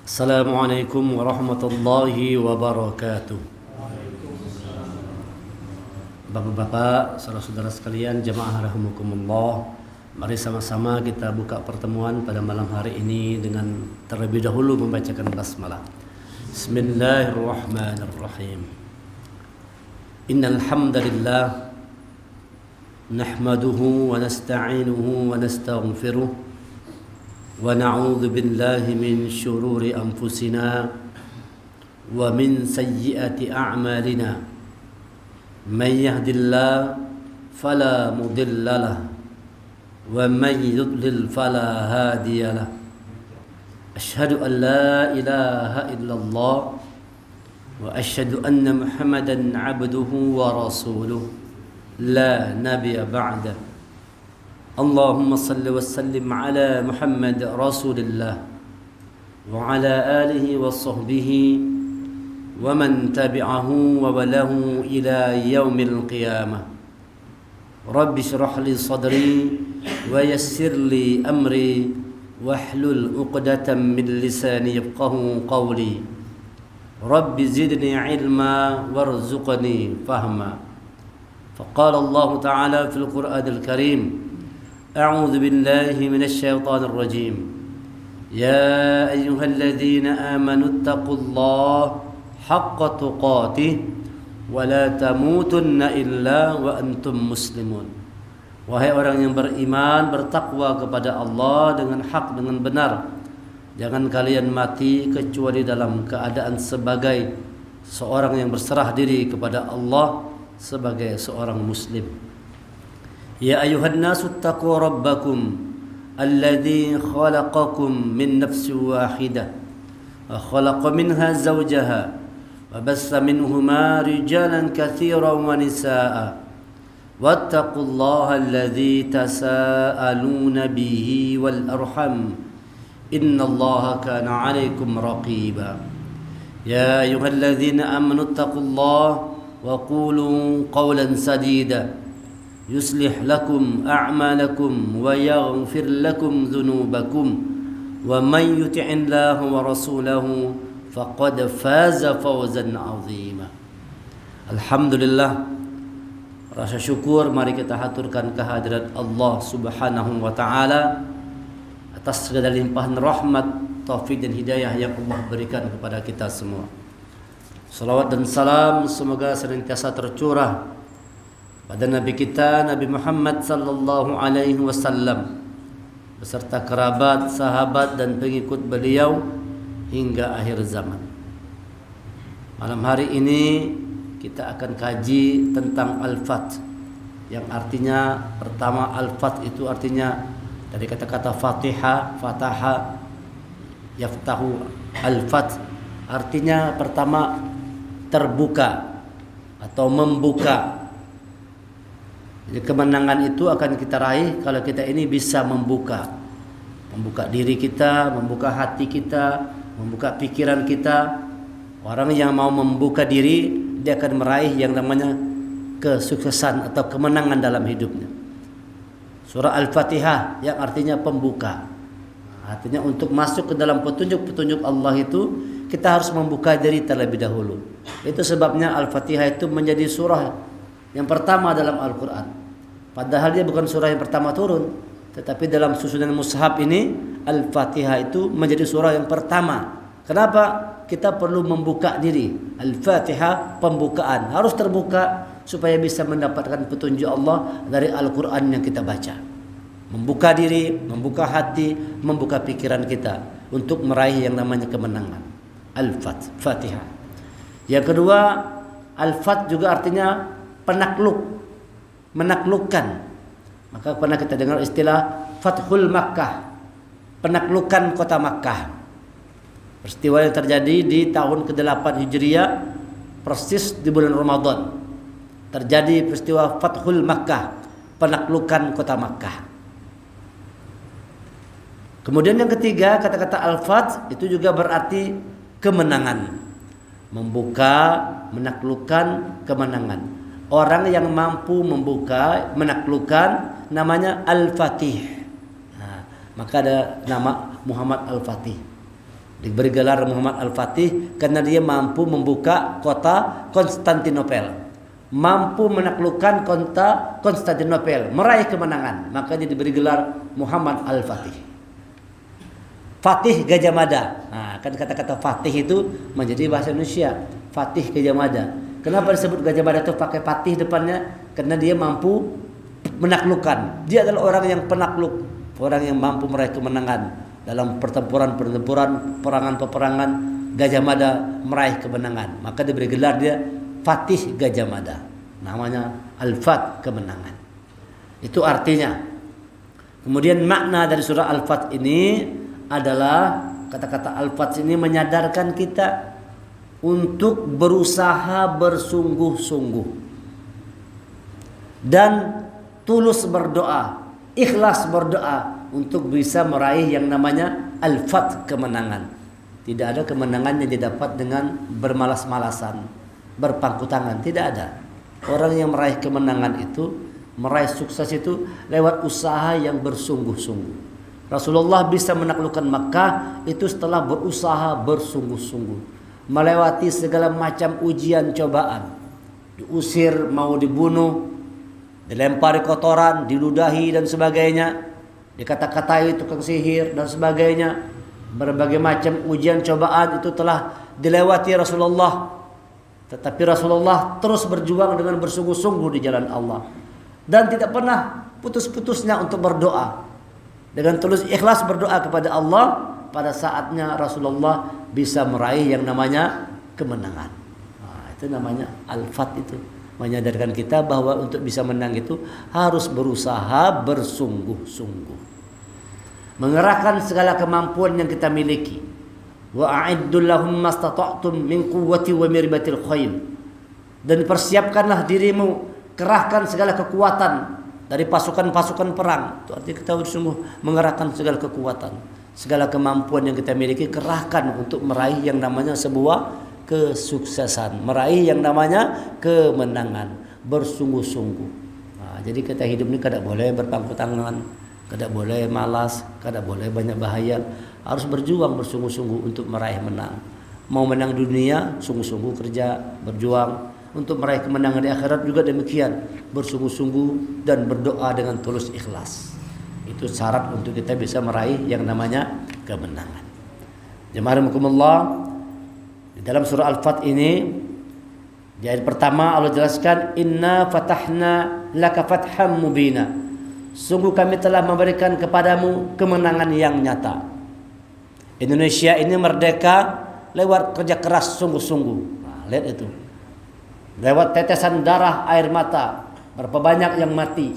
Assalamualaikum warahmatullahi wabarakatuh. Bapak-bapak, saudara-saudara sekalian, jemaah rahimakumullah, mari sama-sama kita buka pertemuan pada malam hari ini dengan terlebih dahulu membacakan basmalah. Bismillahirrahmanirrahim. Innal hamdalillah nahmaduhu wa nasta'inuhu wa nastaghfiruh ونعوذ بالله من شرور أنفسنا ومن سيئات أعمالنا من يهد الله فلا مضل له ومن يضلل فلا هادي له أشهد أن لا إله إلا الله وأشهد أن محمدا عبده ورسوله لا نبي بعده اللهم صل وسلم على محمد رسول الله وعلى آله وصحبه ومن تبعه ووله إلى يوم القيامة رب اشرح لي صدري ويسر لي أمري واحلل عقدة من لساني يفقه قولي رب زدني علما وارزقني فهما فقال الله تعالى في القرآن الكريم أعوذ بالله من الشيطان الرجيم يا أيها الذين آمنوا اتقوا الله حق تقاته ولا تموتن إلا وأنتم مسلمون. Wahai orang yang beriman, bertakwa kepada Allah dengan hak, dengan benar. Jangan kalian mati kecuali dalam keadaan sebagai seorang yang berserah diri kepada Allah sebagai seorang muslim. يا أيها الناس اتقوا ربكم الذي خلقكم من نفس واحدة وخلق منها زوجها وبث منهما رجالا كثيرا ونساء واتقوا الله الذي تساءلون به والأرحم إن الله كان عليكم رقيبا يا أيها الذين آمنوا اتقوا الله وقولوا قولا سديدا يصلح لكم أعمالكم ويغفر لكم ذنوبكم ومن يطع الله ورسوله فقد فاز فوزا عظيما. Alhamdulillah, rasa syukur mari kita haturkan kehadirat Allah Subhanahu wa taala atas segala limpahan rahmat, taufik dan hidayah yang Allah berikan kepada kita semua. Salawat dan salam semoga senantiasa tercurah pada Nabi kita, Nabi Muhammad sallallahu alaihi wasallam beserta kerabat, sahabat dan pengikut beliau hingga akhir zaman. Malam hari ini kita akan kaji tentang Al-Fath, yang artinya pertama Al-Fath itu artinya dari kata-kata Fatihah, Fataha, Yaftahu, Al-Fath artinya pertama terbuka atau membuka. Jadi kemenangan itu akan kita raih kalau kita ini bisa membuka diri kita, membuka hati kita, membuka pikiran kita. Orang yang mau membuka diri, dia akan meraih yang namanya kesuksesan atau kemenangan dalam hidupnya. Surah Al-Fatihah yang artinya pembuka. Artinya untuk masuk ke dalam petunjuk-petunjuk Allah itu kita harus membuka diri terlebih dahulu. Itu sebabnya Al-Fatihah itu menjadi surah yang pertama dalam Al-Quran. Padahal dia bukan surah yang pertama turun, tetapi dalam susunan mushaf ini Al-Fatihah itu menjadi surah yang pertama. Kenapa? Kita perlu membuka diri. Al-Fatihah pembukaan, harus terbuka supaya bisa mendapatkan petunjuk Allah dari Al-Quran yang kita baca. Membuka diri, membuka hati, membuka pikiran kita untuk meraih yang namanya kemenangan. Al-Fatihah. Yang kedua, Al-Fath juga artinya penakluk, menaklukkan. Maka pernah kita dengar istilah Fathul Makkah, penaklukan kota Makkah. Peristiwa yang terjadi di tahun ke-8 Hijriah, persis di bulan Ramadan. Terjadi peristiwa Fathul Makkah, penaklukan kota Makkah. Kemudian yang ketiga, kata-kata Al-Fath itu juga berarti kemenangan. Membuka, menaklukkan, kemenangan. Orang yang mampu membuka, menaklukkan namanya Al-Fatih. Nah, maka ada nama Muhammad Al-Fatih. Diberi gelar Muhammad Al-Fatih karena dia mampu membuka kota Konstantinopel, mampu menaklukkan kota Konstantinopel, meraih kemenangan. Maka dia diberi gelar Muhammad Al-Fatih. Fatih Gajah Mada. Nah, kan kata-kata Fatih itu menjadi bahasa Indonesia. Fatih Gajah Mada. Kenapa disebut Gajah Mada itu pakai Fatih depannya? Karena dia mampu menaklukkan. Dia adalah orang yang penakluk, orang yang mampu meraih kemenangan dalam pertempuran-pertempuran, peperangan-peperangan. Gajah Mada meraih kemenangan. Maka diberi gelar dia Fatih Gajah Mada. Namanya Al-Fat, kemenangan. Itu artinya. Kemudian makna dari surah Al-Fat ini adalah kata-kata Al-Fat ini menyadarkan kita untuk berusaha bersungguh-sungguh dan tulus berdoa, ikhlas berdoa untuk bisa meraih yang namanya Al-Fat, kemenangan. Tidak ada kemenangan yang didapat dengan bermalas-malasan, berpangku tangan, tidak ada. Orang yang meraih kemenangan itu, meraih sukses itu lewat usaha yang bersungguh-sungguh. Rasulullah bisa menaklukkan Makkah itu setelah berusaha bersungguh-sungguh, melewati segala macam ujian cobaan, diusir, mau dibunuh, dilempari kotoran, diludahi dan sebagainya, dikata-katai tukang sihir dan sebagainya. Berbagai macam ujian cobaan itu telah dilewati Rasulullah. Tetapi Rasulullah terus berjuang dengan bersungguh-sungguh di jalan Allah dan tidak pernah putus-putusnya untuk berdoa. Dengan tulus ikhlas berdoa kepada Allah, pada saatnya Rasulullah bisa meraih yang namanya kemenangan. Nah, itu namanya Al-Fat, itu menyadarkan kita bahwa untuk bisa menang itu harus berusaha bersungguh-sungguh, mengerahkan segala kemampuan yang kita miliki. Wa a'iddu lahum mastata'tum min quwwati wa min ribatil khail. Dan persiapkanlah dirimu, kerahkan segala kekuatan dari pasukan-pasukan perang. Itu artinya kita bersungguh mengerahkan segala kekuatan, segala kemampuan yang kita miliki, kerahkan untuk meraih yang namanya sebuah kesuksesan, meraih yang namanya kemenangan, bersungguh-sungguh. Nah, jadi kita hidup ini tidak boleh berpangku tangan, tidak boleh malas, tidak boleh banyak bahaya. Harus berjuang bersungguh-sungguh untuk meraih menang. Mau menang dunia, sungguh-sungguh kerja, berjuang. Untuk meraih kemenangan di akhirat juga demikian, bersungguh-sungguh dan berdoa dengan tulus ikhlas. Itu syarat untuk kita bisa meraih yang namanya kemenangan. Jemaah rahimakumullah, di dalam surah Al-Fat ini di ayat pertama Allah jelaskan, inna fatahna laka fatham mubina. Sungguh kami telah memberikan kepadamu kemenangan yang nyata. Indonesia ini merdeka lewat kerja keras sungguh-sungguh. Nah, lihat itu. Lewat tetesan darah, air mata, berapa banyak yang mati,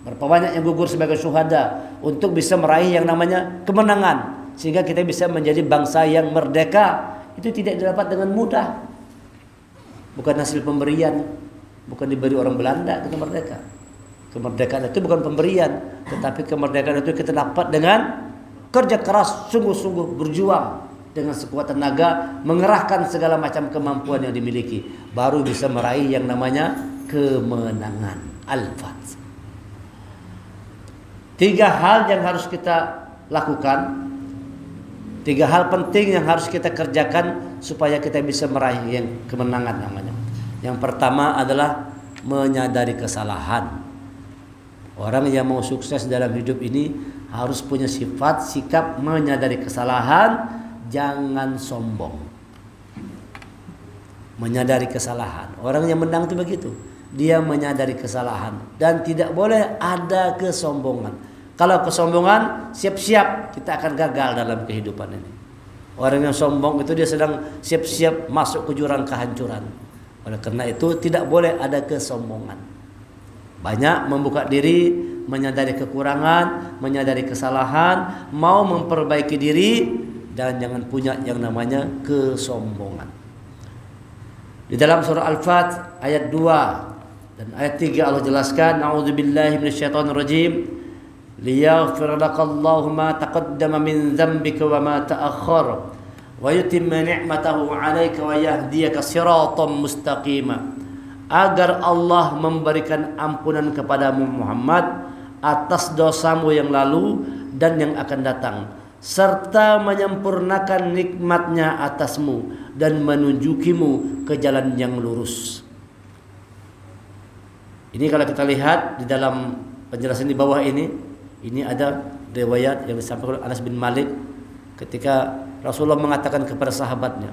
berapa banyak yang gugur sebagai syuhada untuk bisa meraih yang namanya kemenangan, sehingga kita bisa menjadi bangsa yang merdeka. Itu tidak didapat dengan mudah, bukan hasil pemberian, bukan diberi orang Belanda kita merdeka. Kemerdekaan itu bukan pemberian, tetapi kemerdekaan itu kita dapat dengan kerja keras, sungguh-sungguh berjuang dengan sekuat tenaga, mengerahkan segala macam kemampuan yang dimiliki, baru bisa meraih yang namanya kemenangan. Al-Fat. 3 hal yang harus kita lakukan, 3 hal penting yang harus kita kerjakan supaya kita bisa meraih yang kemenangan namanya. Yang pertama adalah menyadari kesalahan. Orang yang mau sukses dalam hidup ini harus punya sifat, sikap menyadari kesalahan. Jangan sombong, menyadari kesalahan. Orang yang menang itu begitu, dia menyadari kesalahan dan tidak boleh ada kesombongan. Kalau kesombongan, siap-siap kita akan gagal dalam kehidupan ini. Orang yang sombong itu dia sedang siap-siap masuk ke jurang kehancuran. Oleh karena itu tidak boleh ada kesombongan. Banyak membuka diri, menyadari kekurangan, menyadari kesalahan, mau memperbaiki diri, dan jangan punya yang namanya kesombongan. Di dalam surah Al-Fat ayat 2 dan ayat 3 Allah jelaskan, a'udzubillahi minasyaitonirrajim, liyaghfir lakallahu ma taqaddama min dzambika wa ma ta'akhkhara wa yutimma ni'matahu 'alaika wa yahdiyaka siratan mustaqima. Agar Allah memberikan ampunan kepadamu Muhammad atas dosamu yang lalu dan yang akan datang, serta menyempurnakan nikmatnya atasmu dan menunjukimu ke jalan yang lurus. Ini kalau kita lihat di dalam penjelasan di bawah ini ada riwayat yang disampaikan oleh Anas bin Malik ketika Rasulullah mengatakan kepada sahabatnya,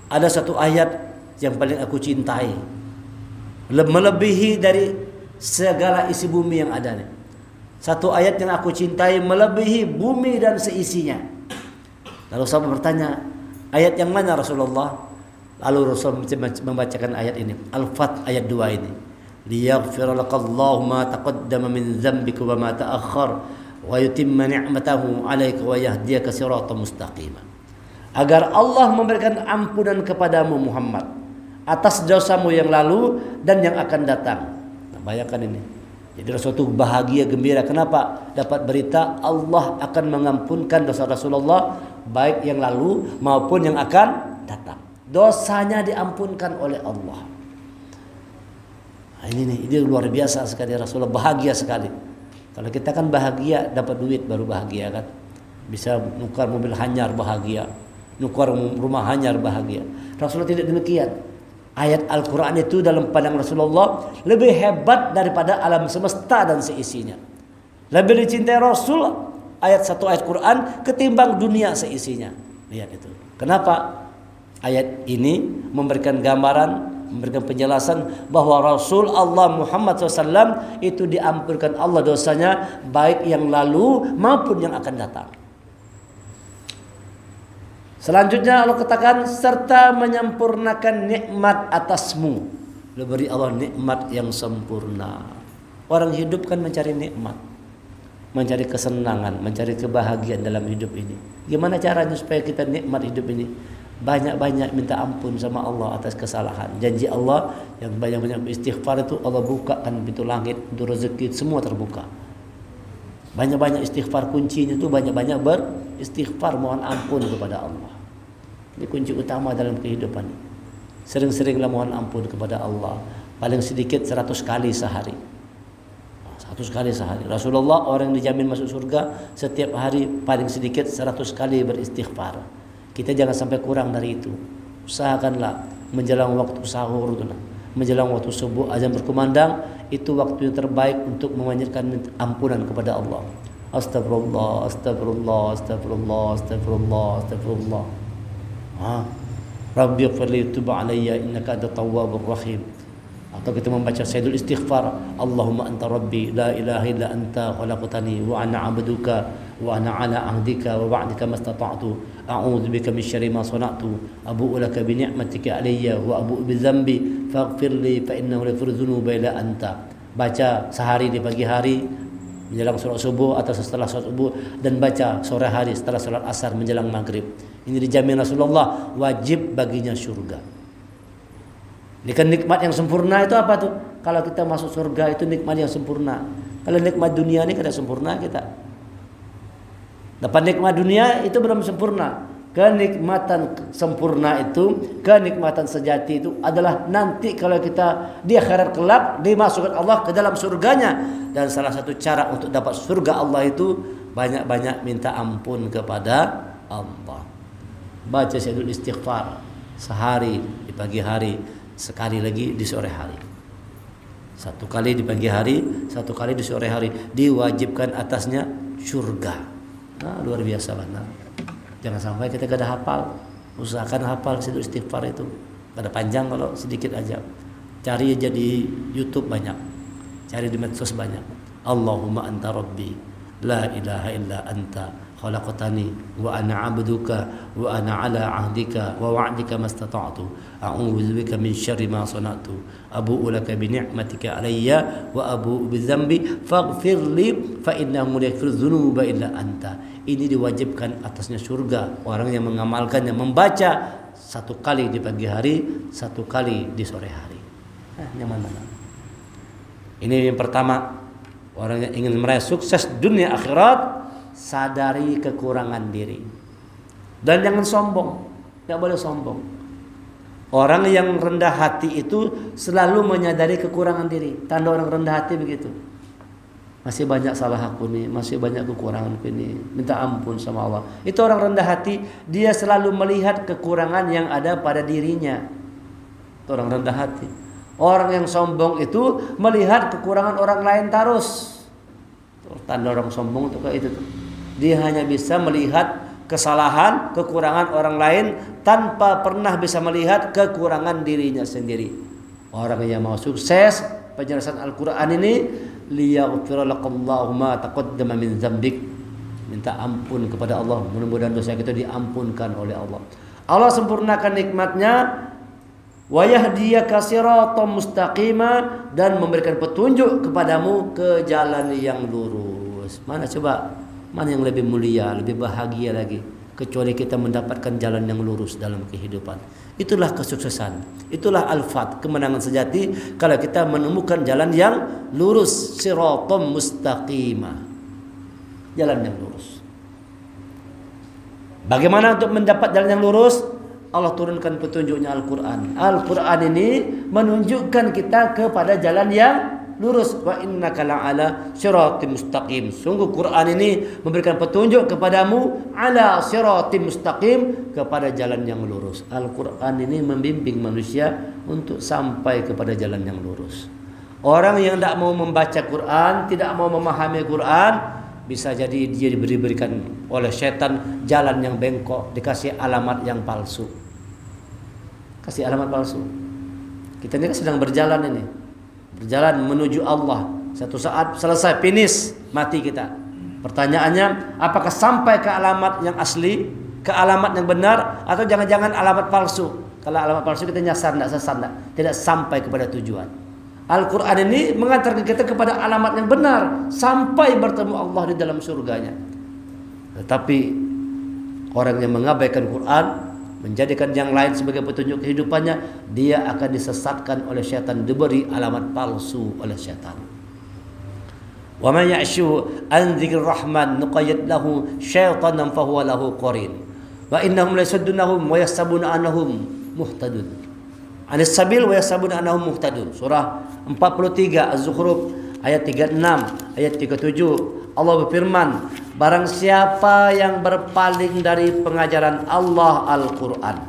ada satu ayat yang paling aku cintai, melebihi dari segala isi bumi yang ada. Satu ayat yang aku cintai melebihi bumi dan seisinya. Lalu sahabat bertanya, ayat yang mana Rasulullah? Lalu Rasul membacakan ayat ini, Al-Fat ayat 2 ini. Liyaghfira lakallahu ma taqaddama min dzambika wa ma ta'akhkhar wa yutimma ni'matahu 'alaika wa yahdiyaka siratan mustaqima. Agar Allah memberikan ampunan kepadamu Muhammad atas dosamu yang lalu dan yang akan datang. Nah, bayangkan ini. Jadi suatu bahagia gembira. Kenapa? Dapat berita Allah akan mengampunkan dosa Rasulullah baik yang lalu maupun yang akan datang. Dosanya diampunkan oleh Allah. Nah, ini luar biasa sekali, Rasulullah bahagia sekali. Kalau kita kan bahagia dapat duit baru bahagia kan. Bisa nukar mobil hanyar bahagia, nukar rumah hanyar bahagia. Rasulullah tidak demikian. Ayat Al-Quran itu dalam pandangan Rasulullah lebih hebat daripada alam semesta dan seisinya. Lebih dicintai Rasul satu ayat Quran ketimbang dunia seisinya. Lihat itu. Kenapa? Ayat ini memberikan gambaran, memberikan penjelasan bahwa Rasul Allah Muhammad SAW itu diampunkan Allah dosanya baik yang lalu maupun yang akan datang. Selanjutnya Allah katakan serta menyempurnakan nikmat atasmu. Beri Allah nikmat yang sempurna. Orang hidup kan mencari nikmat, mencari kesenangan, mencari kebahagiaan dalam hidup ini. Gimana caranya supaya kita nikmat hidup ini? Banyak-banyak minta ampun sama Allah atas kesalahan. Janji Allah yang banyak-banyak istighfar itu Allah bukakan pintu langit, pintu rezeki semua terbuka. Banyak-banyak istighfar, kuncinya itu banyak-banyak beristighfar, mohon ampun kepada Allah. Ini kunci utama dalam kehidupan. Sering-seringlah mohon ampun kepada Allah. Paling sedikit 100 kali sehari. 100 kali sehari. Rasulullah orang yang dijamin masuk surga setiap hari paling sedikit 100 kali beristighfar. Kita jangan sampai kurang dari itu. Usahakanlah menjelang waktu sahur, menjelang waktu subuh azan berkumandang, itu waktu yang terbaik untuk memanjatkan ampunan kepada Allah. Astagfirullah, astagfirullah, astagfirullah, astagfirullah, astagfirullah. Rabbi ighfirli tub alayya innaka antat tawwabur rahim. Atau kita membaca Sayyidul Istighfar, Allahumma anta rabbi la ilaha illa anta khalaqtani wa ana 'abduka wa ana 'ala 'ahdika wa wa'dika mastata'tu a'udzu bika min syarri ma sana'tu abu'u laka bi ni'matika alayya wa abu'u bi dzambi faghfir li fa innahu la yaghfiru dzunuba illa anta. Baca sehari di pagi hari menjelang salat subuh atau setelah salat subuh, dan baca sore hari setelah salat asar menjelang maghrib. Ini dijamin Rasulullah wajib baginya surga. Ini kan nikmat yang sempurna itu apa tuh? Kalau kita masuk surga itu nikmat yang sempurna. Kalau nikmat dunia ini kada sempurna kita. Dapat nikmat dunia itu belum sempurna. Kenikmatan sempurna itu, kenikmatan sejati itu adalah nanti kalau kita di akhirat kelak dimasukkan Allah ke dalam surganya. Dan salah satu cara untuk dapat surga Allah itu banyak-banyak minta ampun kepada Allah. Baca Sayyidul Istighfar sehari di pagi hari, sekali lagi di sore hari. Satu kali di pagi hari, satu kali di sore hari, diwajibkan atasnya surga. Nah, luar biasa benar. Jangan sampai kita gak ada hafal. Usahakan hafal Sayyidul Istighfar itu. Kada panjang kalau sedikit aja. Cari aja di YouTube banyak. Cari di medsos banyak. Allahumma anta rabbi la ilaha illa anta khalaqtani wa ana 'abduka wa ana 'ala 'ahdika wa wa'dika mastata'tu a'udzu bika min syarri ma sana'tu abu'u laka bi ni'matika 'alayya wa abu'u bi dzambi faghfir li fa innahu la yaghfiru dzunuba illa anta. Ini diwajibkan atasnya surga orang yang mengamalkannya, membaca satu kali di pagi hari, satu kali di sore hari. Nyaman mana? Ini yang pertama, orang yang ingin meraih sukses dunia akhirat, sadari kekurangan diri. Dan jangan sombong. Tidak boleh sombong. Orang yang rendah hati itu selalu menyadari kekurangan diri. Tanda orang rendah hati begitu. Masih banyak salah aku nih, masih banyak kekuranganku ini. Minta ampun sama Allah. Itu orang rendah hati, dia selalu melihat kekurangan yang ada pada dirinya. Itu orang rendah hati. Orang yang sombong itu melihat kekurangan orang lain terus. Tanda orang sombong itu kayak itu tuh. Dia hanya bisa melihat kesalahan, kekurangan orang lain tanpa pernah bisa melihat kekurangan dirinya sendiri. Orang yang mau sukses, penjelasan Al-Quran ini, liyaghfira lakallahu ma taqaddama min dzambik. Minta ampun kepada Allah, mudah-mudahan dosa kita diampunkan oleh Allah. Allah sempurnakan nikmatnya, wa yahdiyaka siratan mustaqima, dan memberikan petunjuk kepadamu ke jalan yang lurus. Mana coba? Mana yang lebih mulia, lebih bahagia lagi kecuali kita mendapatkan jalan yang lurus dalam kehidupan. Itulah kesuksesan, itulah al-fat, kemenangan sejati kalau kita menemukan jalan yang lurus, siratal mustaqimah, jalan yang lurus. Bagaimana untuk mendapat jalan yang lurus? Allah turunkan petunjuknya Al-Quran. Al-Quran ini menunjukkan kita kepada jalan yang lurus. Wa innaka la'ala siratim mustaqim. Sungguh Quran ini memberikan petunjuk kepadamu ala siratim mustaqim, kepada jalan yang lurus. Al-Quran ini membimbing manusia untuk sampai kepada jalan yang lurus. Orang yang tidak mau membaca Quran, tidak mau memahami Quran, bisa jadi dia diberikan oleh setan jalan yang bengkok, dikasih alamat yang palsu. Kasih alamat palsu. Kita ini kan sedang berjalan ini, berjalan menuju Allah. Satu saat selesai, finish, mati kita. Pertanyaannya, apakah sampai ke alamat yang asli, ke alamat yang benar, atau jangan-jangan alamat palsu? Kalau alamat palsu kita nyasar, tidak sesat, tidak sampai kepada tujuan. Al-Quran ini mengantarkan kita kepada alamat yang benar, sampai bertemu Allah di dalam surganya. Tetapi orang yang mengabaikan Quran, menjadikan yang lain sebagai petunjuk kehidupannya, dia akan disesatkan oleh syaitan, diberi alamat palsu oleh syaitan. Wa man ya'shu an dzikrir rahman nuqayyid lahu syaitanan fahuwa lahu qarin wa innahum la yasuddunahum wa yahsabuna annahum muhtadun. Anis sabil wa yahsabuna annahum muhtadun. Surah 43 Az-Zukhruf ayat 36, ayat 37. Allah berfirman, barang siapa yang berpaling dari pengajaran Allah Al-Quran.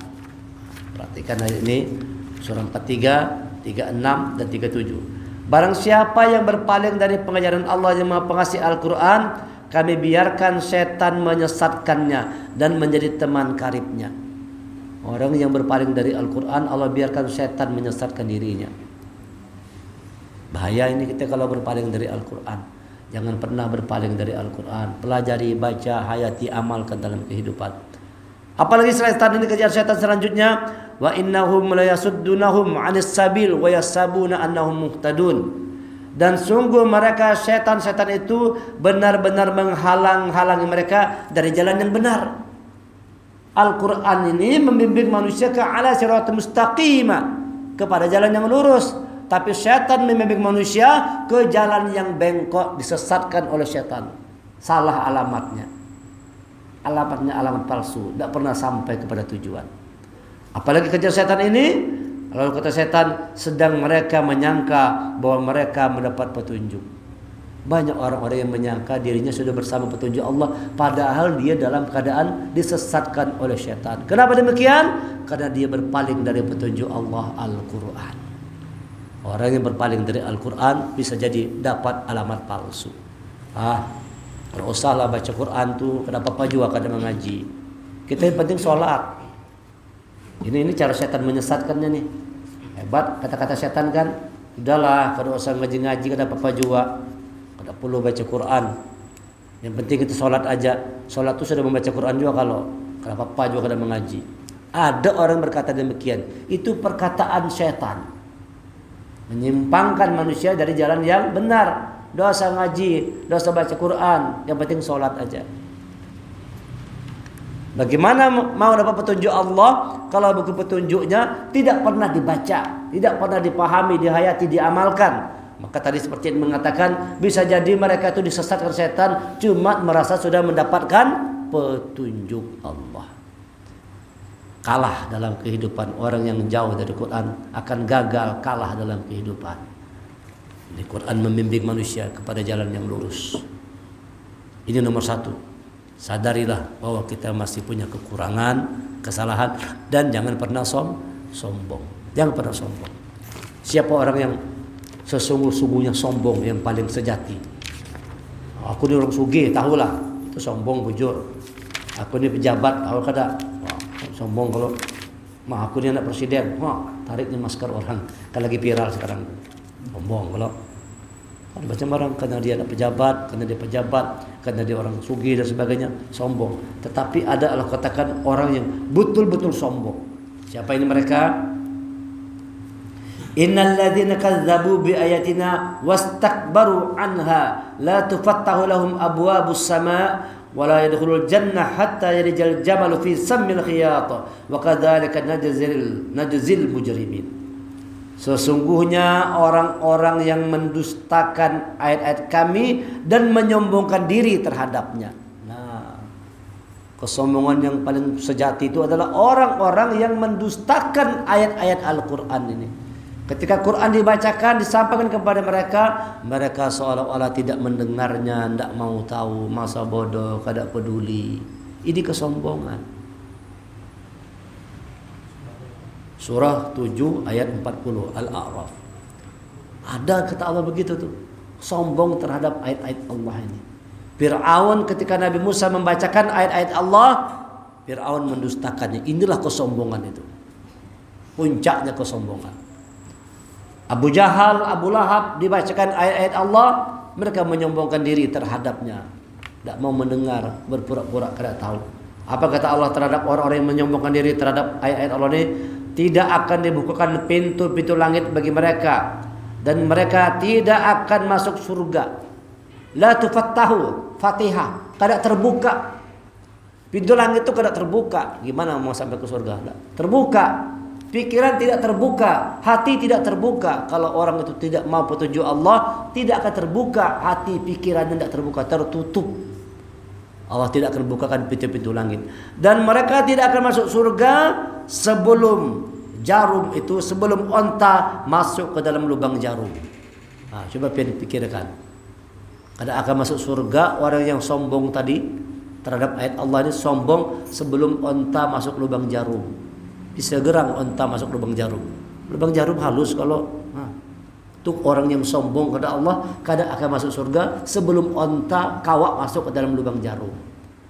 Perhatikan ayat ini, surah 43, 36 dan 37. Barang siapa yang berpaling dari pengajaran Allah yang Maha Pengasih Al-Quran, kami biarkan setan menyesatkannya dan menjadi teman karibnya. Orang yang berpaling dari Al-Quran, Allah biarkan setan menyesatkan dirinya. Bahaya ini kita kalau berpaling dari Al-Quran. Jangan pernah berpaling dari Al-Quran. Pelajari, baca, hayati, amalkan dalam kehidupan. Apalagi setan ini, kejar setan selanjutnya, wa innahum la yasuddunahum 'anis sabil wa yasabuna annahum muhtadun. Dan sungguh mereka setan-setan itu benar-benar menghalang-halangi mereka dari jalan yang benar. Al-Quran ini membimbing manusia ke ala siratal mustaqimah, kepada jalan yang lurus. Tapi syaitan membimbing manusia ke jalan yang bengkok, disesatkan oleh syaitan. Salah alamatnya. Alamatnya alamat palsu, tidak pernah sampai kepada tujuan. Apalagi kejar setan ini, lalu kata setan, sedang mereka menyangka bahwa mereka mendapat petunjuk. Banyak orang-orang yang menyangka dirinya sudah bersama petunjuk Allah, padahal dia dalam keadaan disesatkan oleh syaitan. Kenapa demikian? Karena dia berpaling dari petunjuk Allah Al-Quran. Orang yang berpaling dari Al-Quran bisa jadi dapat alamat palsu. Kalau usahlah baca Quran tuh, kenapa apa juga kadang mengaji. Kita yang penting sholat. Ini cara setan menyesatkannya nih. Hebat kata-kata setan kan. Udahlah, kalau usah ngaji-ngaji kenapa apa juga. Tidak perlu baca Quran. Yang penting kita sholat aja. Sholat tuh sudah membaca Quran juga kalau. Kenapa apa juga kadang mengaji. Ada orang berkata demikian. Itu perkataan setan. Menyimpangkan manusia dari jalan yang benar. Dosa ngaji, dosa baca Quran, yang penting sholat aja. Bagaimana mau dapat petunjuk Allah kalau buku petunjuknya tidak pernah dibaca, tidak pernah dipahami, dihayati, diamalkan? Maka tadi seperti yang mengatakan, bisa jadi mereka itu disesatkan setan cuma merasa sudah mendapatkan petunjuk Allah. Kalah dalam kehidupan. Orang yang jauh dari Quran akan gagal, kalah dalam kehidupan. Ini Quran membimbing manusia kepada jalan yang lurus. Ini nomor satu. Sadarilah bahwa kita masih punya kekurangan, kesalahan, dan jangan pernah sombong. Jangan pernah sombong. Siapa orang yang sesungguh-sungguhnya sombong, yang paling sejati? Aku ni orang sugih, tahulah. Itu sombong bujur. Aku ni pejabat, tahu kada? Wah, sombong kalau aku ni anak presiden. Wah, tarik ni masker orang. Kan lagi viral sekarang. Sombong kalau macam orang karena dia anak pejabat, karena dia orang sugih dan sebagainya, sombong. Tetapi ada Allah katakan orang yang betul-betul sombong. Siapa ini mereka? Innal ladzina kadzdzabu bi ayatina wastakbaru anha la tufattahu lahum abwabus sama' wa la yadkhulul jannah hatta yalijal jamalu fi sammil khiyat wa kadzalika najzil mujrimin. Sesungguhnya orang-orang yang mendustakan ayat-ayat kami dan menyombongkan diri terhadapnya. Nah, kesombongan yang paling sejati itu adalah orang-orang yang mendustakan ayat-ayat Al-Quran ini. Ketika Quran dibacakan, disampaikan kepada mereka, mereka seolah-olah tidak mendengarnya, tidak mau tahu, masa bodoh, kada peduli. Ini kesombongan. Surah 7 ayat 40 Al-A'raf. Ada kata Allah begitu tuh. Sombong terhadap ayat-ayat Allah ini. Fir'aun ketika Nabi Musa membacakan ayat-ayat Allah, Fir'aun mendustakannya. Inilah kesombongan itu. Puncaknya kesombongan. Abu Jahal, Abu Lahab dibacakan ayat-ayat Allah, mereka menyombongkan diri terhadapnya. Tidak mau mendengar, berpura-pura kada tahu. Apa kata Allah terhadap orang-orang yang menyombongkan diri terhadap ayat-ayat Allah ini? Tidak akan dibukakan pintu-pintu langit bagi mereka, dan mereka tidak akan masuk surga. La tufattahu, Fatihah, kada terbuka. Pintu langit itu kada terbuka. Gimana mau sampai ke surga? Tidak terbuka. Pikiran tidak terbuka, hati tidak terbuka. Kalau orang itu tidak mau petunjuk Allah, tidak akan terbuka hati, pikirannya tidak terbuka, tertutup. Allah tidak akan bukakan pintu-pintu langit, dan mereka tidak akan masuk surga sebelum jarum itu, sebelum onta masuk ke dalam lubang jarum. Nah, coba pikirkan. Ada akan masuk surga orang yang sombong tadi terhadap ayat Allah ini, sombong sebelum onta masuk lubang jarum. Bisa gerang onta masuk lubang jarum. Lubang jarum halus kalau untuk orang yang sombong kepada Allah, kadang akan masuk surga sebelum onta kawak masuk ke dalam lubang jarum.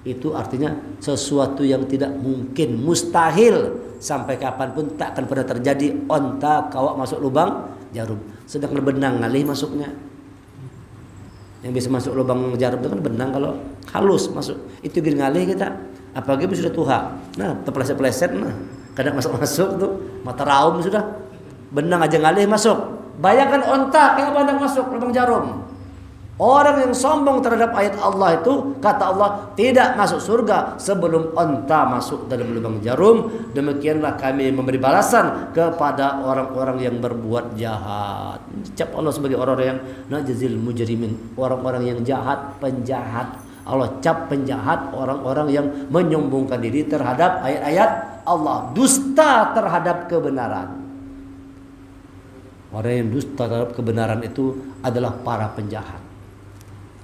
Itu artinya sesuatu yang tidak mungkin, mustahil, sampai kapanpun tak akan pernah terjadi onta kawak masuk lubang jarum. Sedangkan benang ngalih masuknya. Yang bisa masuk lubang jarum itu kan benang, kalau halus masuk. Itu gini ngalih kita. Apalagi sudah tuha. Nah, terpeleset-peleset, nah kadang masuk tuh mata raum sudah. Benang aja ngalih masuk. Bayangkan onta kayak pandang masuk lubang jarum. Orang yang sombong terhadap ayat Allah itu, kata Allah, tidak masuk surga sebelum onta masuk dalam lubang jarum. Demikianlah kami memberi balasan kepada orang-orang yang berbuat jahat. Cap Allah sebagai orang-orang yang najzil mujrimin, orang-orang yang jahat, penjahat. Allah cap penjahat orang-orang yang menyombongkan diri terhadap ayat-ayat Allah, dusta terhadap kebenaran. Orang yang dusta terhadap kebenaran itu adalah para penjahat.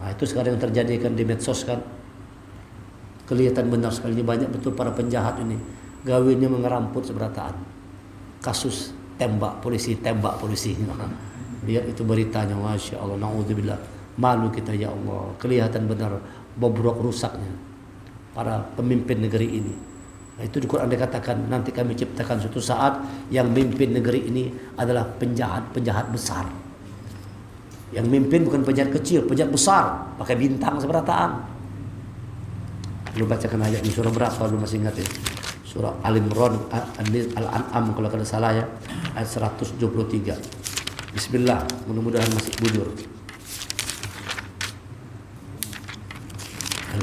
Nah, itu sekarang yang terjadi kan di medsos kan. Kelihatan benar sekali, banyak betul para penjahat ini. Gawinnya mengeramput seberataan. Kasus tembak polisi. Lihat itu beritanya, Masya Allah, na'udzubillah. Malu kita ya Allah. Kelihatan benar bobrok rusaknya para pemimpin negeri ini. Nah, itu di Quran dikatakan nanti kami ciptakan suatu saat yang mimpin negeri ini adalah penjahat besar. Yang mimpin bukan penjahat kecil, penjahat besar, pakai bintang seberataan. Lu bacakan ayat di surah berapa, lu masih ingat ya? Surah Al-Imran, Al-An'am kalau tidak salah ya, ayat 173. Bismillah, mudah-mudahan masih bujur.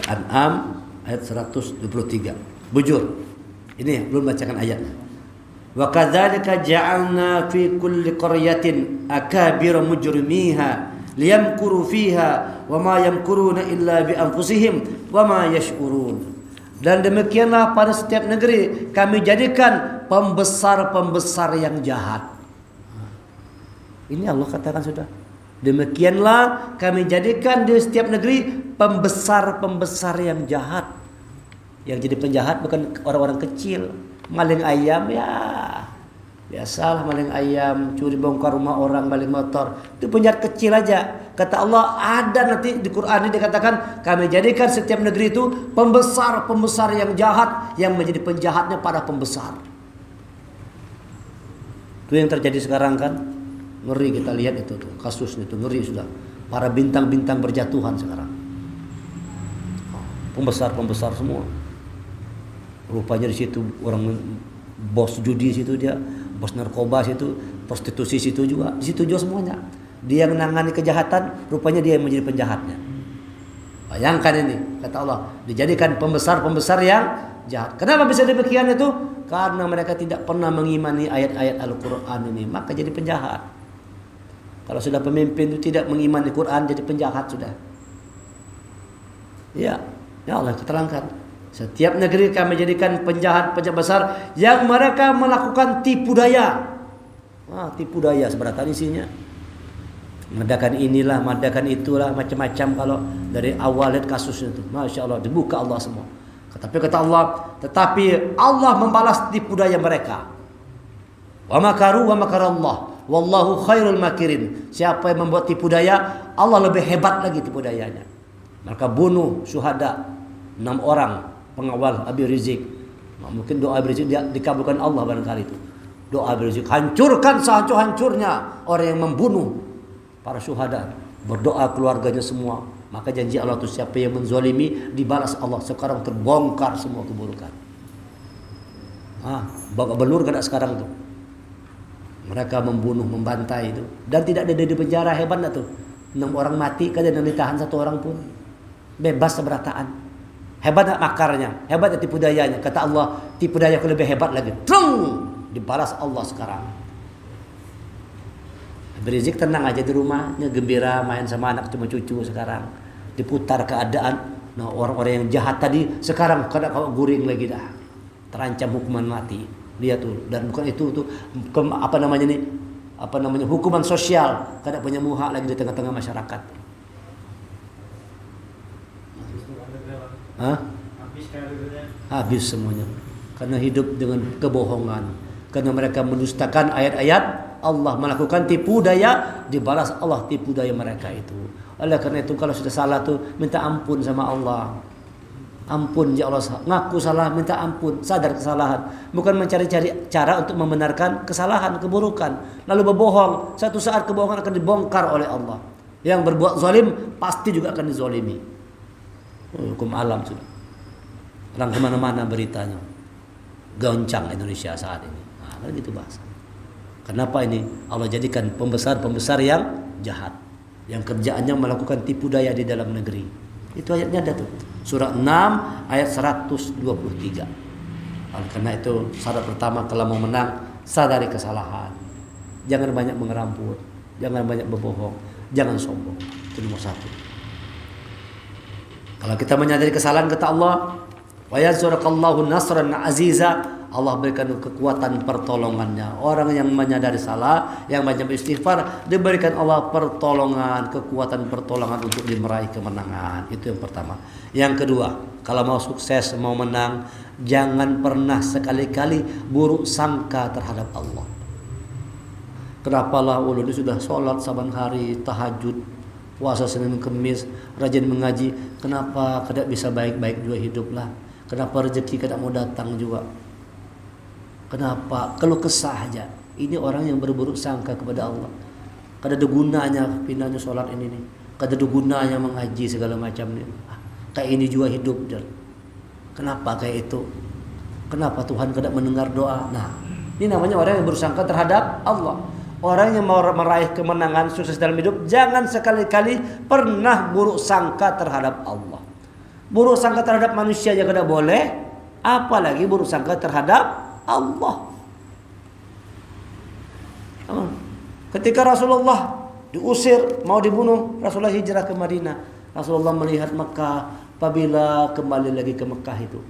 Al-An'am ayat 123. Bujur. Ini belum bacakan ayatnya. Wa kadzalika ja'alna fi kulli qaryatin akabira mujrimiha liyamkuru fiha wa ma yamkuruna illa bi anfusihim wa ma yash'urun. Dan demikianlah pada setiap negeri kami jadikan pembesar-pembesar yang jahat. Ini Allah katakan sudah. Demikianlah kami jadikan di setiap negeri pembesar-pembesar yang jahat. Yang jadi penjahat bukan orang-orang kecil. Maling ayam ya biasalah, maling ayam, curi bongkar rumah orang, maling motor. Itu penjahat kecil aja. Kata Allah, ada nanti di Quran ini dikatakan kami jadikan setiap negeri itu pembesar-pembesar yang jahat, yang menjadi penjahatnya para pembesar. Itu yang terjadi sekarang kan. Ngeri kita lihat itu tuh, kasusnya itu ngeri sudah. Para bintang-bintang berjatuhan sekarang. Pembesar-pembesar semua. Rupanya di situ orang bos judi situ dia, bos narkoba situ, prostitusi situ juga, di situ juga semuanya. Dia menangani kejahatan, rupanya dia yang menjadi penjahatnya. Bayangkan ini, kata Allah, dijadikan pembesar-pembesar yang jahat. Kenapa bisa demikian itu? Karena mereka tidak pernah mengimani ayat-ayat Al-Quran ini, maka jadi penjahat. Kalau sudah pemimpin itu tidak mengimani Quran, jadi penjahat sudah. Ya Allah kita terangkan. Setiap negeri kami jadikan penjahat-penjahat besar yang mereka melakukan tipu daya. Tipu daya seberatan isinya. Mengadakan inilah, mengadakan itulah, macam-macam kalau dari awal lihat kasusnya itu. Masya Allah, dibuka Allah semua. Tetapi kata Allah, tetapi Allah membalas tipu daya mereka. Wa makaru wa makarallah. Wallahu khairul makirin. Siapa yang membuat tipu daya, Allah lebih hebat lagi tipu dayanya. Maka bunuh syuhada 6 orang pengawal Abi Rizik. Mungkin doa Abi Rizik dikabulkan Allah barangkali itu. Doa Abi Rizik, hancurkan sehancur-hancurnya orang yang membunuh para syuhada. Berdoa keluarganya semua. Maka janji Allah itu siapa yang menzalimi dibalas Allah. Sekarang terbongkar semua keburukan. Bapak belur kena sekarang tuh. Mereka membunuh, membantai itu. Dan tidak ada di penjara, hebat enggak tuh. 6 orang mati, kadang ditahan 1 orang pun. Bebas seberataan. Hebat enggak makarnya? Hebat enggak tipu dayanya? Kata Allah, tipu daya lebih hebat lagi. Trung! Dibalas Allah sekarang. Rizik tenang aja di rumahnya, gembira main sama anak cuma cucu sekarang. Diputar keadaan. Nah, orang-orang yang jahat tadi sekarang kada kau guring lagi dah. Terancam hukuman mati. Lihat tuh, dan bukan itu tuh hukuman sosial, kada punya muhak lagi di tengah-tengah masyarakat. Habis semuanya. Karena hidup dengan kebohongan. Karena mereka mendustakan ayat-ayat Allah, melakukan tipu daya, dibalas Allah tipu daya mereka itu. Oleh karena itu kalau sudah salah tuh minta ampun sama Allah. Ampun ya Allah, ngaku salah, minta ampun, sadar kesalahan. Bukan mencari-cari cara untuk membenarkan kesalahan, keburukan. Lalu berbohong, satu saat kebohongan akan dibongkar oleh Allah. Yang berbuat zalim pasti juga akan dizalimi. Hukum alam sudah. Orang kemana-mana beritanya. Goncang Indonesia saat ini. Kan gitu bahasa. Kenapa ini? Allah jadikan pembesar-pembesar yang jahat. Yang kerjaannya melakukan tipu daya di dalam negeri. Itu ayatnya ada tuh. Surah 6 ayat 123. Karena itu syarat pertama kalau mau menang, sadari kesalahan. Jangan banyak mengerambut, jangan banyak berbohong, jangan sombong. Itu nomor 1. Kalau kita menyadari kesalahan, kata Allah, wa yansurukallahu nasran aziza, Allah berikan kekuatan pertolongannya. Orang yang menyadari salah, yang banyak beristighfar, diberikan Allah pertolongan, kekuatan pertolongan untuk meraih kemenangan. Itu yang pertama. Yang kedua, kalau mau sukses, mau menang, jangan pernah sekali-kali buruk sangka terhadap Allah. Kenapa lah ulun sudah sholat saban hari, tahajud, puasa Senin Kemis, rajin mengaji, kenapa tidak bisa baik-baik juga hiduplah? Kenapa rezeki tidak mau datang juga? Kenapa? Kalau kesah aja. Ini orang yang berburuk sangka kepada Allah. Kada ada gunanya pindahnya sholat ini nih. Kada ada gunanya mengaji segala macam nih. Kayak ini juga hidup. Kenapa kayak itu? Kenapa Tuhan kada mendengar doa? Nah, ini namanya orang yang bersangka terhadap Allah. Orang yang mau meraih kemenangan, sukses dalam hidup, jangan sekali-kali pernah buruk sangka terhadap Allah. Buruk sangka terhadap manusia aja kada boleh, apalagi buruk sangka terhadap Allah. Ketika Rasulullah diusir, mau dibunuh, Rasulullah hijrah ke Madinah. Rasulullah melihat Mekah, apabila kembali lagi ke Mekah itu.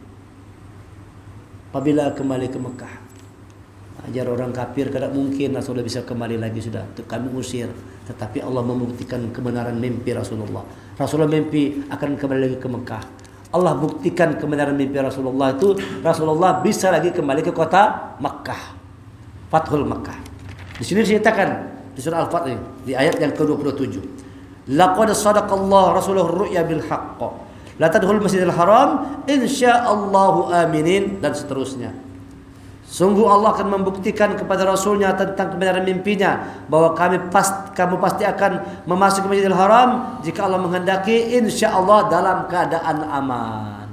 Apabila kembali ke Mekah, ajar orang kafir kada mungkin Rasulullah bisa kembali lagi, sudah kami usir. Tetapi Allah membuktikan kebenaran mimpi Rasulullah. Rasulullah mimpi akan kembali lagi ke Mekah. Allah buktikan kebenaran mimpi Rasulullah itu, Rasulullah bisa lagi kembali ke kota Makkah. Fathul Makkah. Di sini diceritakan di surah Al-Fath ini, di ayat yang ke-27. Laqad sadaqallahu rasuluhu ru'ya bil haqq. La tadkhulul masjidil haram insyaallahu aminin, dan seterusnya. Sungguh Allah akan membuktikan kepada Rasulnya tentang kebenaran mimpinya bahwa kamu pasti akan memasuki Masjidil Haram jika Allah menghendaki, insya Allah dalam keadaan aman.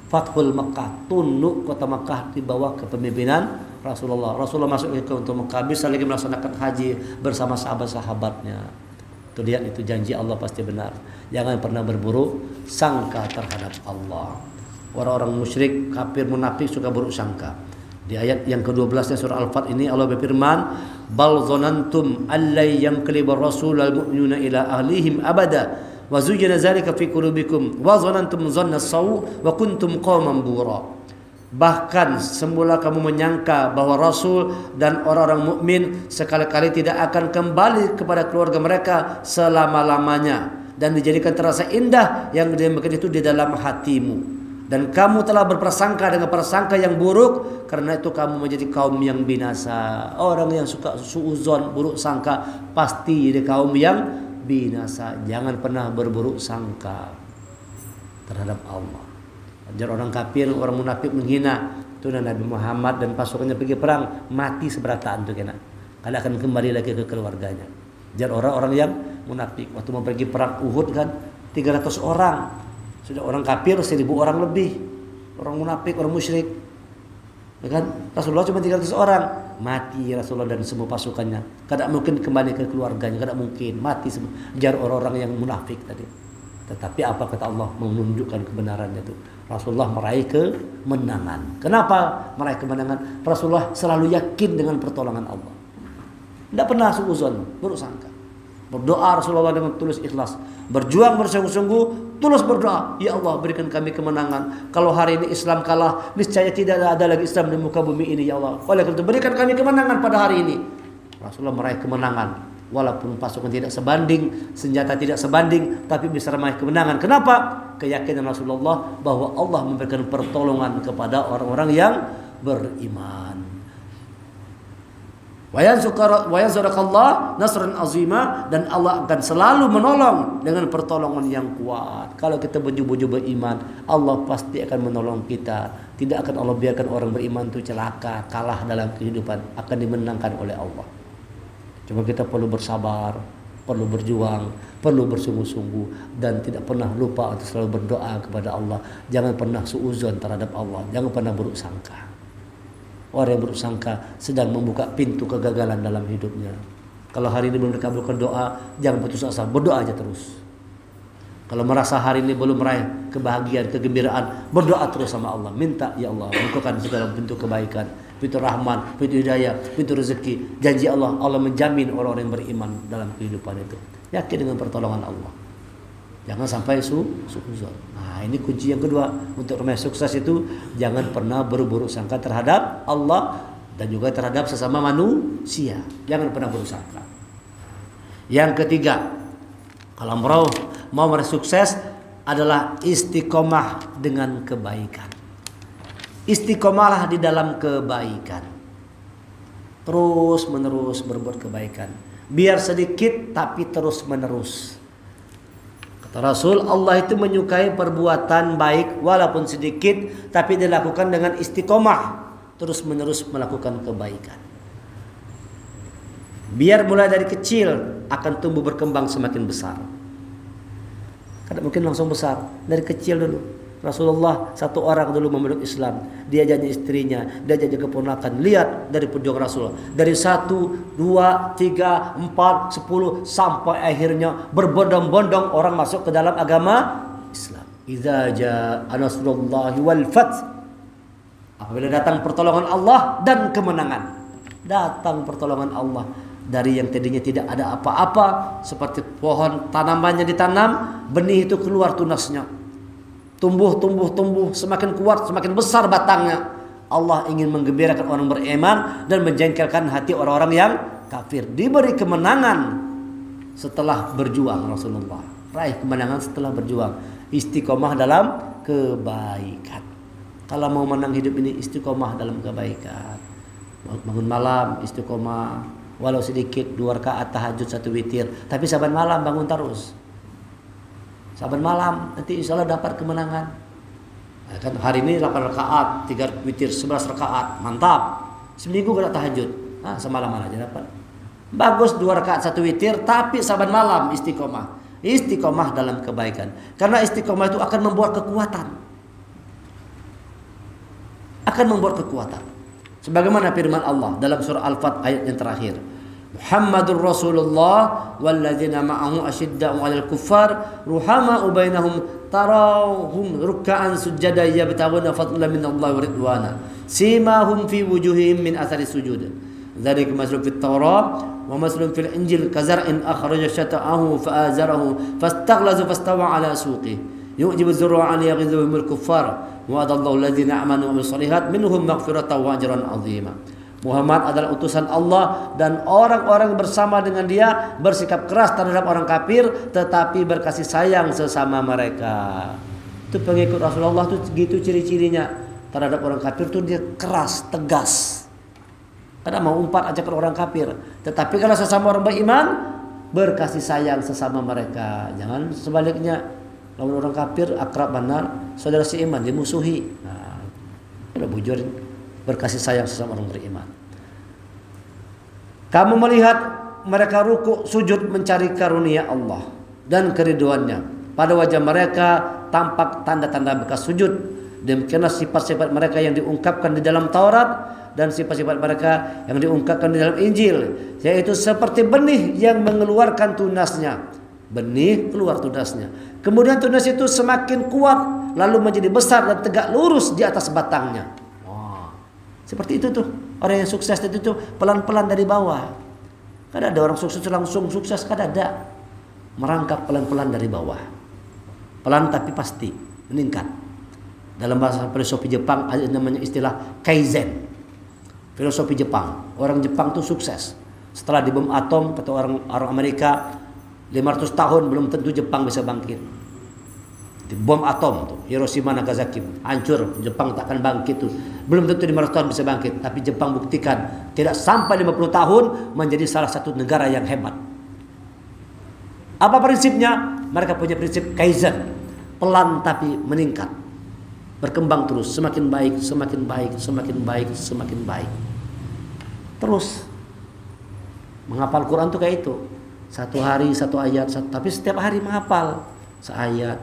Fathul Makkah, tunduk kota Makkah di bawah kepemimpinan Rasulullah. Rasulullah masuk ke untuk Makkah, bisa lagi melaksanakan haji bersama sahabat-sahabatnya. Itu lihat, itu janji Allah pasti benar. Jangan pernah berburuk sangka terhadap Allah. Orang-orang musyrik, kafir, munafik suka buruk sangka. Di ayat yang ke-12 surah Al-Fath ini Allah berfirman, bal dzanantum allai yanqalibar rasulul mu'minuna ila ahlihim abada wa zuyyina dzalika fi qulubikum wa dzanantum dzanna sawu wa kuntum qauman bura. Bahkan semula kamu menyangka bahwa Rasul dan orang-orang mukmin sekali-kali tidak akan kembali kepada keluarga mereka selama-lamanya, dan dijadikan terasa indah yang demikian itu di dalam hatimu. Dan kamu telah berprasangka dengan prasangka yang buruk, karena itu kamu menjadi kaum yang binasa. Orang yang suka suuzon, buruk sangka, pasti jadi kaum yang binasa. Jangan pernah berburuk sangka terhadap Allah. Ajar orang kafir, orang munafik menghina itu Nabi Muhammad dan pasukannya pergi perang, mati seberataan tuh kena. Karena akan kembali lagi ke keluarganya. Ajar orang-orang yang munafik waktu mau pergi perang Uhud kan 300 orang. Sudah orang kafir 1000 orang lebih, orang munafik, orang musyrik, ya kan? Rasulullah cuma 300 orang, mati Rasulullah dan semua pasukannya. Tidak mungkin kembali ke keluarganya, tidak mungkin, mati semua. Jar orang-orang yang munafik tadi. Tetapi apa kata Allah menunjukkan kebenarannya itu? Rasulullah meraih kemenangan. Kenapa meraih kemenangan? Rasulullah selalu yakin dengan pertolongan Allah. Tidak pernah suuzon, buruk sangka. Berdoa Rasulullah dengan tulus ikhlas, berjuang bersungguh-sungguh, tulus berdoa, ya Allah berikan kami kemenangan. Kalau hari ini Islam kalah, niscaya tidak ada lagi Islam di muka bumi ini, ya Allah. Oleh karena itu berikan kami kemenangan pada hari ini. Rasulullah meraih kemenangan, walaupun pasukan tidak sebanding, senjata tidak sebanding, tapi bisa meraih kemenangan. Kenapa? Keyakinan Rasulullah bahwa Allah memberikan pertolongan kepada orang-orang yang beriman. Wa yansurukallah nasran azima, dan Allah akan selalu menolong dengan pertolongan yang kuat. Kalau kita beju-beju beriman, Allah pasti akan menolong kita. Tidak akan Allah biarkan orang beriman itu celaka, kalah dalam kehidupan, akan dimenangkan oleh Allah. Cuma kita perlu bersabar, perlu berjuang, perlu bersungguh-sungguh, dan tidak pernah lupa untuk selalu berdoa kepada Allah. Jangan pernah suuzon terhadap Allah, jangan pernah buruk sangka. Orang yang buruk sangka sedang membuka pintu kegagalan dalam hidupnya. Kalau hari ini belum dikabulkan doa, jangan putus asa, berdoa aja terus. Kalau merasa hari ini belum meraih kebahagiaan, kegembiraan, berdoa terus sama Allah. Minta, ya Allah, bukakan segala pintu kebaikan, pintu rahman, pintu hidayah, pintu rezeki. Janji Allah, Allah menjamin orang-orang yang beriman dalam kehidupan itu. Yakin dengan pertolongan Allah. Jangan sampai suuzon. Nah, ini kunci yang kedua untuk meraih sukses itu, jangan pernah berburuk sangka terhadap Allah dan juga terhadap sesama manusia. Jangan pernah buruk sangka. Yang ketiga, kalau mau meraih sukses adalah istiqomah dengan kebaikan. Istiqomahlah di dalam kebaikan. Terus menerus berbuat kebaikan. Biar sedikit tapi terus menerus. Kata Rasul, Allah itu menyukai perbuatan baik walaupun sedikit, tapi dilakukan dengan istiqomah, terus menerus melakukan kebaikan. Biar mulai dari kecil akan tumbuh berkembang semakin besar. Karena mungkin langsung besar, dari kecil dulu. Rasulullah satu orang dulu memeluk Islam, dia janji istrinya, dia janji keponakan. Lihat dari perjuangan Rasulullah, dari 1, 2, 3, 4, 10 sampai akhirnya berbondong-bondong orang masuk ke dalam agama Islam. Idza jaa nasrullahi wal fath, apabila datang pertolongan Allah dan kemenangan. Datang pertolongan Allah. Dari yang tadinya tidak ada apa-apa, seperti pohon tanamannya ditanam, benih itu keluar tunasnya. Tumbuh, semakin kuat, semakin besar batangnya. Allah ingin menggembirakan orang beriman dan menjengkelkan hati orang-orang yang kafir. Diberi kemenangan setelah berjuang Rasulullah. Raih kemenangan setelah berjuang. Istiqomah dalam kebaikan. Kalau mau menang hidup ini, istiqomah dalam kebaikan. Bangun malam istiqomah, walau sedikit 2 rakaat tahajud 1 witir, tapi saban malam bangun terus. Saban malam nanti insya Allah dapat kemenangan. Nah, kan hari ini 8 rakaat, 3 witir, 11 rakaat, mantap. Seminggu kena tahajud, semalam aja dapat. Bagus 2 rakaat 1 witir, tapi saban malam istiqomah. Istiqomah dalam kebaikan. Karena istiqomah itu akan membuat kekuatan. Akan membuat kekuatan. Sebagaimana firman Allah dalam surah Al-Fat ayat yang terakhir. Muhammadur Rasulullah walladzina ma'ahu asyidda'u 'alal kuffar ruhama'u bainahum tarahum ruk'an sujada yabtaguna fadlan minallahi wa ridwana simahum fi wujuhihim min athari sujud dzalika masalun fit Taurat wa masalun fil Injil kazar'in akhraja shata'ahu fa'azarahu fastaghlaza fastawa 'ala suqihi yu'jibu az-zurra'a liyaghiza bihimul kuffar wa adallahu alladzina amanu wa amilus minhum maghfiratan wa ajran 'azima. Muhammad adalah utusan Allah dan orang-orang bersama dengan dia bersikap keras terhadap orang kafir tetapi berkasih sayang sesama mereka. Itu pengikut Rasulullah tuh gitu ciri-cirinya. Terhadap orang kafir tuh dia keras, tegas. Kadang mau umpat aja ke orang kafir. Tetapi kalau sesama orang beriman berkasih sayang sesama mereka. Jangan sebaliknya. Lawan orang kafir akrab benar, saudara seiman dimusuhi. Nah, udah bujur. Berkasih sayang sesama orang beriman. Kamu melihat mereka rukuk sujud mencari karunia Allah dan keriduannya. Pada wajah mereka tampak tanda-tanda bekas sujud. Demikianlah sifat-sifat mereka yang diungkapkan di dalam Taurat dan sifat-sifat mereka yang diungkapkan di dalam Injil, yaitu seperti benih yang mengeluarkan tunasnya. Benih keluar tunasnya. Kemudian tunas itu semakin kuat lalu menjadi besar dan tegak lurus di atas batangnya. Seperti itu tuh orang yang sukses itu tuh pelan-pelan dari bawah. Kadang ada orang sukses langsung sukses, kadang ada merangkak pelan-pelan dari bawah. Pelan tapi pasti meningkat. Dalam bahasa filosofi Jepang ada namanya istilah kaizen. Filosofi Jepang, orang Jepang tuh sukses. Setelah dibom atom kata orang Amerika 500 tahun belum tentu Jepang bisa bangkit. Bom atom tuh Hiroshima Nagasaki hancur, Jepang tak akan bangkit tuh. Belum tentu 500 tahun bisa bangkit, tapi Jepang buktikan tidak sampai 50 tahun menjadi salah satu negara yang hebat. Apa prinsipnya? Mereka punya prinsip kaizen, pelan tapi meningkat. Berkembang terus, semakin baik, semakin baik, semakin baik, semakin baik. Terus menghafal Quran tuh kayak itu. 1 hari 1 ayat, tapi setiap hari menghafal. Seayat.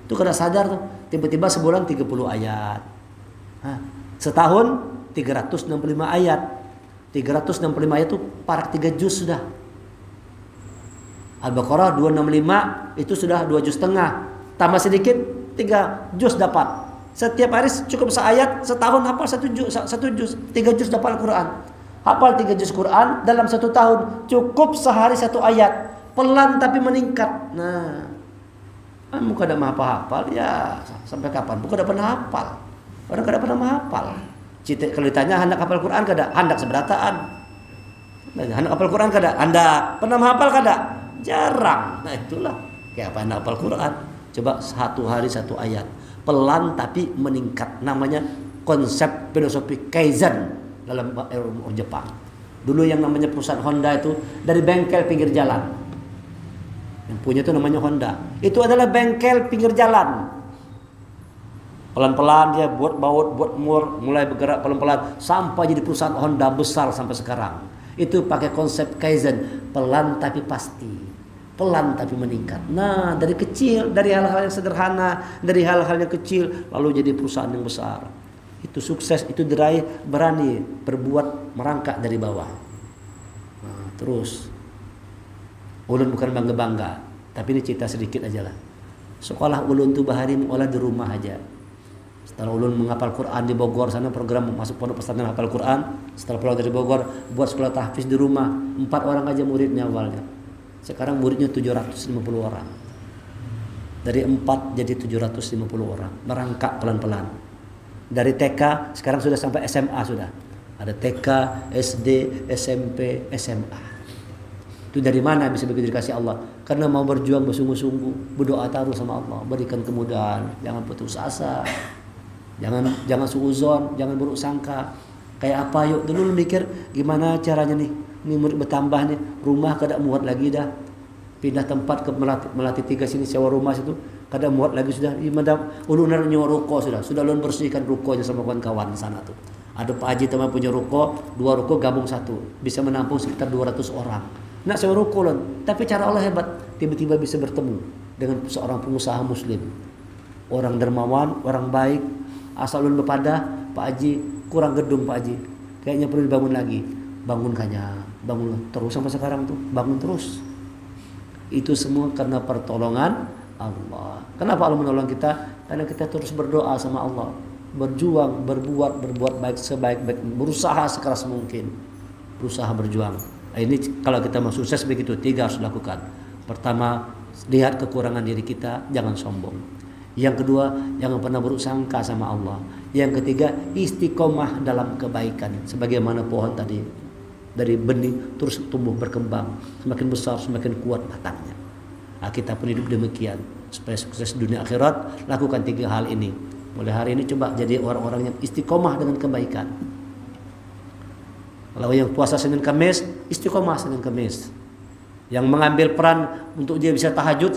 Itu kada sadar tuh, tiba-tiba sebulan 30 ayat. Setahun 365 ayat. 365 ayat itu parak 3 juz sudah. Al-Baqarah 265 itu sudah 2 juz setengah. Tambah sedikit 3 juz dapat. Setiap hari cukup seayat, setahun hafal 1 juz, 3 juz dapat Al-Quran. Hafal 3 juz Quran dalam 1 tahun, cukup sehari 1 ayat. Pelan tapi meningkat. Nah, kamu kada hafal ya sampai kapan? Bukan kada pernah hafal. Orang kada pernah menghafal. Cita kalau ditanya hendak hafal Quran kada? Hendak seberataan. Hendak hafal Quran kada? Hendak. Pernah menghafal kada? Jarang. Nah, itulah kayak apa hendak hafal Quran. Coba 1 hari 1 ayat. Pelan tapi meningkat. Namanya konsep filosofi kaizen dalam Jepang. Dulu yang namanya perusahaan Honda itu dari bengkel pinggir jalan. Yang punya itu namanya Honda. Itu adalah bengkel pinggir jalan. Pelan-pelan dia buat baut, buat mur, mulai bergerak pelan-pelan sampai jadi perusahaan Honda besar sampai sekarang. Itu pakai konsep kaizen, pelan tapi pasti. Pelan tapi meningkat. Nah, dari kecil, dari hal-hal yang sederhana, dari hal-hal yang kecil lalu jadi perusahaan yang besar. Itu sukses, itu diraih, berani berbuat merangkak dari bawah. Nah, terus ulun bukan bangga-bangga, tapi ini cerita sedikit aja lah. Sekolah ulun tuh bahari mengolah di rumah aja. Setelah ulun menghafal Quran di Bogor sana, program masuk pondok pesantren hafal Quran. Setelah pulang dari Bogor buat sekolah tahfiz di rumah, 4 orang aja muridnya awalnya. Sekarang muridnya 750 orang. Dari 4 jadi 750 orang. Merangkak pelan-pelan. Dari TK sekarang sudah sampai SMA sudah. Ada TK, SD, SMP, SMA. Itu dari mana bisa begitu dikasih Allah? Karena mau berjuang bersungguh-sungguh, berdoa terus sama Allah, berikan kemudahan, jangan putus asa, jangan suuzon, jangan buruk sangka. Kayak apa yuk? Dulu mikir gimana caranya nih? Ini murid bertambah nih, rumah kada muat lagi dah. Pindah tempat ke Melati 3 sini sewa rumah situ, kada muat lagi sudah. Ulun nyewa ruko sudah ulun bersihkan rukonya sama kawan-kawan di sana tuh. Ada Pak Haji teman punya ruko, 2 ruko gabung satu, bisa menampung sekitar 200 orang. Nak sewa ruko lon, tapi cara Allah hebat, tiba-tiba bisa bertemu dengan seorang pengusaha muslim, orang dermawan, orang baik. Asal ulun bepada, Pak Haji kurang gedung Pak Haji, kayaknya perlu dibangun lagi. Bangunkannya, bangun terus sampai sekarang tuh, bangun terus. Itu semua karena pertolongan Allah. Kenapa Allah menolong kita? Karena kita terus berdoa sama Allah, berjuang, berbuat baik sebaik-baik, berusaha sekeras mungkin, berusaha berjuang. Ini kalau kita mau sukses begitu, 3 harus dilakukan. Pertama, lihat kekurangan diri kita, jangan sombong. Yang kedua, jangan pernah buruk sangka sama Allah. Yang ketiga, istiqomah dalam kebaikan. Sebagaimana pohon tadi, dari benih terus tumbuh berkembang, semakin besar, semakin kuat batangnya. Nah, kita pun hidup demikian. Supaya sukses dunia akhirat, lakukan 3 hal ini. Mulai hari ini coba jadi orang-orang yang istiqomah dengan kebaikan. Kalau yang puasa Senin Kamis, istiqomah Senin Kamis. Yang mengambil peran untuk dia bisa tahajud.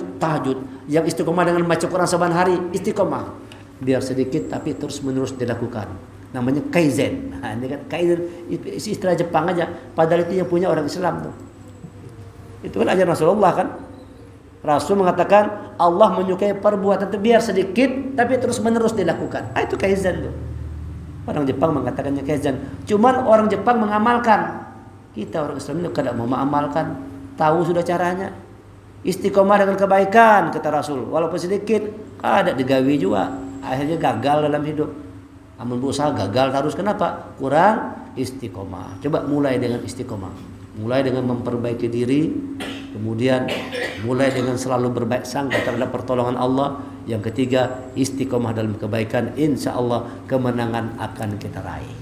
Yang istiqomah dengan membaca Quran saban hari, istiqomah. Biar sedikit tapi terus menerus dilakukan. Namanya kaizen. Nah, ini kan kaizen istilah Jepang aja, padahal itu yang punya orang Islam tuh. Itu kan ajaran Rasulullah kan. Rasul mengatakan Allah menyukai perbuatan itu biar sedikit tapi terus menerus dilakukan. Itu kaizen tuh. Orang Jepang mengatakannya kaizen. Cuman orang Jepang mengamalkan. Kita orang Islam ini tidak mau mengamalkan. Tahu sudah caranya. Istiqomah dengan kebaikan kata Rasul. Walaupun sedikit, ada digawi juga. Akhirnya gagal dalam hidup. Amun berusaha gagal terus. Kenapa? Kurang istiqomah. Coba mulai dengan istiqomah. Mulai dengan memperbaiki diri. Kemudian mulai dengan selalu berbaik sangka terhadap pertolongan Allah. Yang ketiga, istiqomah dalam kebaikan. Insya Allah kemenangan akan kita raih.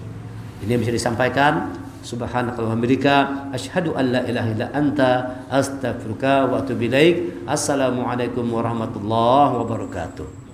Ini bisa disampaikan. Subhanakallahumma hamdika asyhadu an la ilaha illa anta astaghfiruka wa atubu ilaik. Assalamualaikum warahmatullahi wabarakatuh.